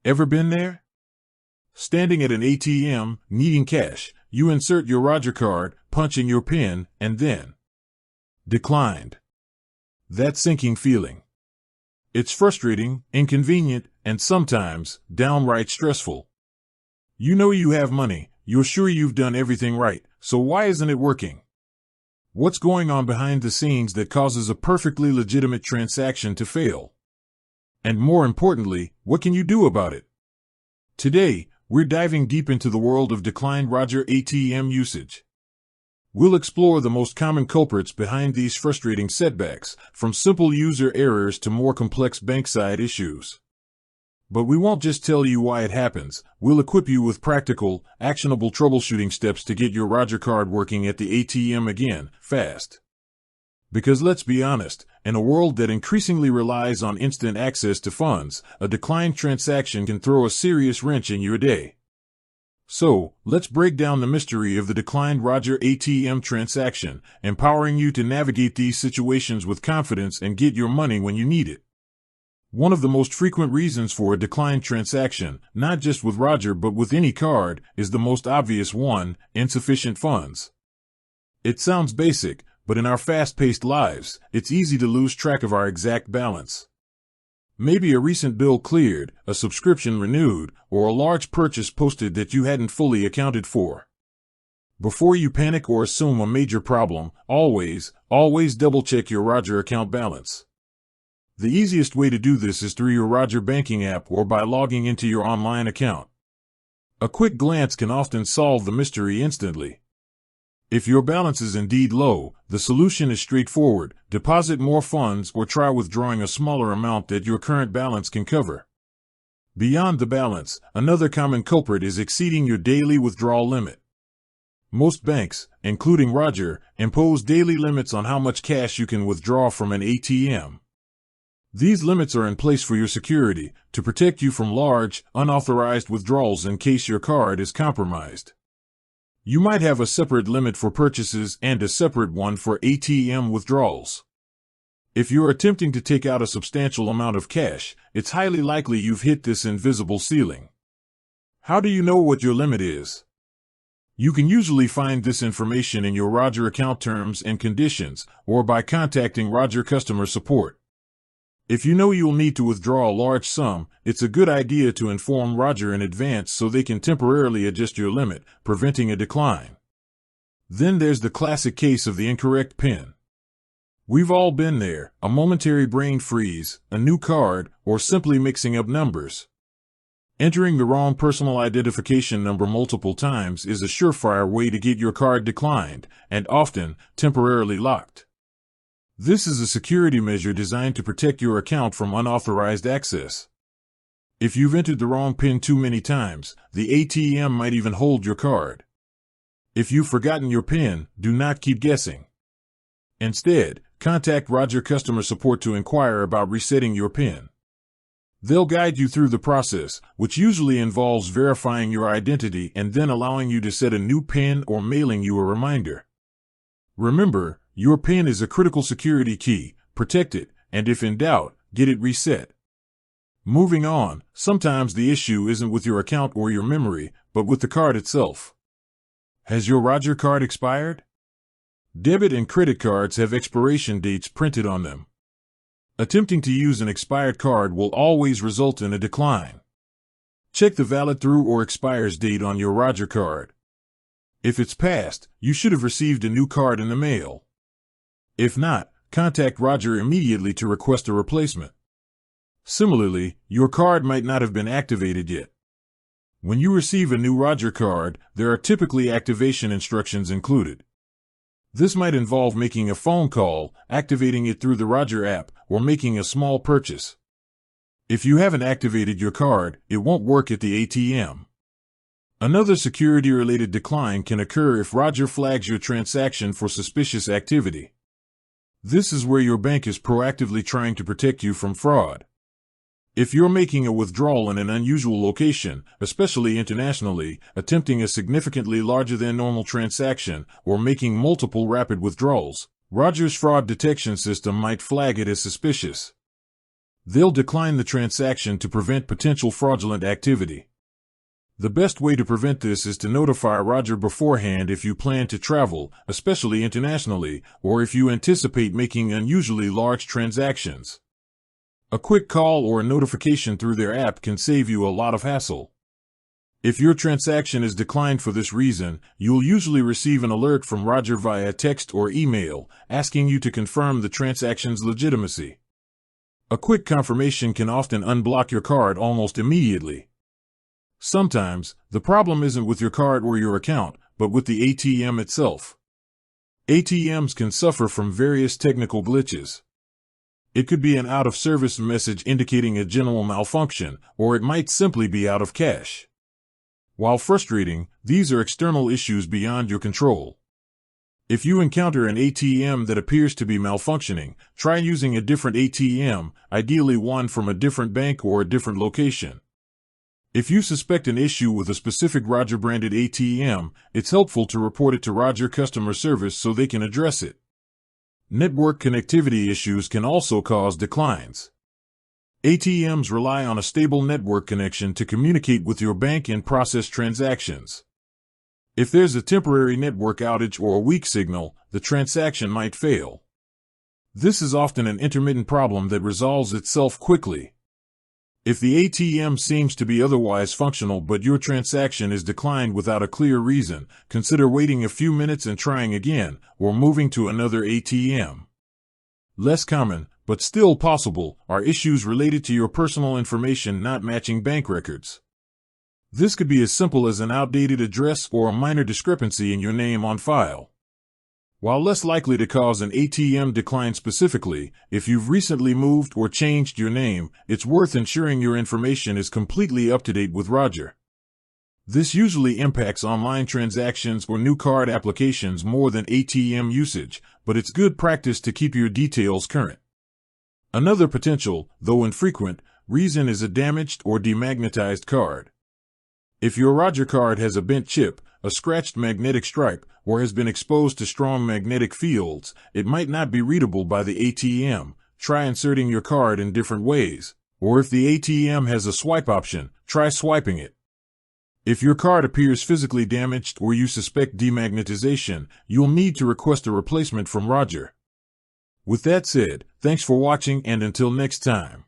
Ever been there? Standing at an ATM, needing cash, you insert your Roger card, punch in your PIN, and then declined. That sinking feeling. It's frustrating, inconvenient, and sometimes downright stressful. You know you have money, you're sure you've done everything right, so why isn't it working? What's going on behind the scenes that causes a perfectly legitimate transaction to fail? And more importantly, what can you do about it? Today, we're diving deep into the world of declined Roger ATM usage. We'll explore the most common culprits behind these frustrating setbacks, from simple user errors to more complex bankside issues. But we won't just tell you why it happens, we'll equip you with practical, actionable troubleshooting steps to get your Roger card working at the ATM again, fast. Because let's be honest, in a world that increasingly relies on instant access to funds, a declined transaction can throw a serious wrench in your day. So, let's break down the mystery of the declined Roger ATM transaction, empowering you to navigate these situations with confidence and get your money when you need it. One of the most frequent reasons for a declined transaction, not just with Roger but with any card, is the most obvious one: insufficient funds. It sounds basic, but in our fast-paced lives, it's easy to lose track of our exact balance. Maybe a recent bill cleared, a subscription renewed, or a large purchase posted that you hadn't fully accounted for. Before you panic or assume a major problem, always double-check your Roger account balance. The easiest way to do this is through your Roger banking app or by logging into your online account. A quick glance can often solve the mystery instantly. If your balance is indeed low, the solution is straightforward: deposit more funds or try withdrawing a smaller amount that your current balance can cover. Beyond the balance, another common culprit is exceeding your daily withdrawal limit. Most banks, including Roger, impose daily limits on how much cash you can withdraw from an ATM. These limits are in place for your security, to protect you from large, unauthorized withdrawals in case your card is compromised. You might have a separate limit for purchases and a separate one for ATM withdrawals. If you're attempting to take out a substantial amount of cash, it's highly likely you've hit this invisible ceiling. How do you know what your limit is? You can usually find this information in your Roger account terms and conditions, or by contacting Roger customer support. If you know you'll need to withdraw a large sum, it's a good idea to inform Roger in advance so they can temporarily adjust your limit, preventing a decline. Then there's the classic case of the incorrect PIN. We've all been there: a momentary brain freeze, a new card, or simply mixing up numbers. Entering the wrong personal identification number multiple times is a surefire way to get your card declined, and often temporarily locked. This is a security measure designed to protect your account from unauthorized access. If you've entered the wrong PIN too many times, the ATM might even hold your card. If you've forgotten your PIN, do not keep guessing. Instead, contact Roger customer support to inquire about resetting your PIN. They'll guide you through the process, which usually involves verifying your identity and then allowing you to set a new PIN or mailing you a reminder. Remember, your PIN is a critical security key. Protect it, and if in doubt, get it reset. Moving on, sometimes the issue isn't with your account or your memory, but with the card itself. Has your Roger card expired? Debit and credit cards have expiration dates printed on them. Attempting to use an expired card will always result in a decline. Check the valid through or expires date on your Roger card. If it's passed, you should have received a new card in the mail. If not, contact Roger immediately to request a replacement. Similarly, your card might not have been activated yet. When you receive a new Roger card, there are typically activation instructions included. This might involve making a phone call, activating it through the Roger app, or making a small purchase. If you haven't activated your card, it won't work at the ATM. Another security-related decline can occur if Roger flags your transaction for suspicious activity. This is where your bank is proactively trying to protect you from fraud. If you're making a withdrawal in an unusual location, especially internationally, attempting a significantly larger than normal transaction, or making multiple rapid withdrawals, Roger's fraud detection system might flag it as suspicious. They'll decline the transaction to prevent potential fraudulent activity. The best way to prevent this is to notify Roger beforehand if you plan to travel, especially internationally, or if you anticipate making unusually large transactions. A quick call or a notification through their app can save you a lot of hassle. If your transaction is declined for this reason, you'll usually receive an alert from Roger via text or email, asking you to confirm the transaction's legitimacy. A quick confirmation can often unblock your card almost immediately. Sometimes, the problem isn't with your card or your account, but with the ATM itself. ATMs can suffer from various technical glitches. It could be an out-of-service message indicating a general malfunction, or it might simply be out of cash. While frustrating, these are external issues beyond your control. If you encounter an ATM that appears to be malfunctioning, try using a different ATM, ideally one from a different bank or a different location. If you suspect an issue with a specific Roger-branded ATM, it's helpful to report it to Roger customer service so they can address it. Network connectivity issues can also cause declines. ATMs rely on a stable network connection to communicate with your bank and process transactions. If there's a temporary network outage or a weak signal, the transaction might fail. This is often an intermittent problem that resolves itself quickly. If the ATM seems to be otherwise functional but your transaction is declined without a clear reason, consider waiting a few minutes and trying again, or moving to another ATM. Less common, but still possible, are issues related to your personal information not matching bank records. This could be as simple as an outdated address or a minor discrepancy in your name on file. While less likely to cause an ATM decline specifically, if you've recently moved or changed your name, it's worth ensuring your information is completely up to date with Roger. This usually impacts online transactions or new card applications more than ATM usage, but it's good practice to keep your details current. Another potential, though infrequent, reason is a damaged or demagnetized card. If your Roger card has a bent chip, a scratched magnetic stripe, or has been exposed to strong magnetic fields, it might not be readable by the ATM. Try inserting your card in different ways. Or if the ATM has a swipe option, try swiping it. If your card appears physically damaged or you suspect demagnetization, you'll need to request a replacement from Roger. With that said, thanks for watching and until next time.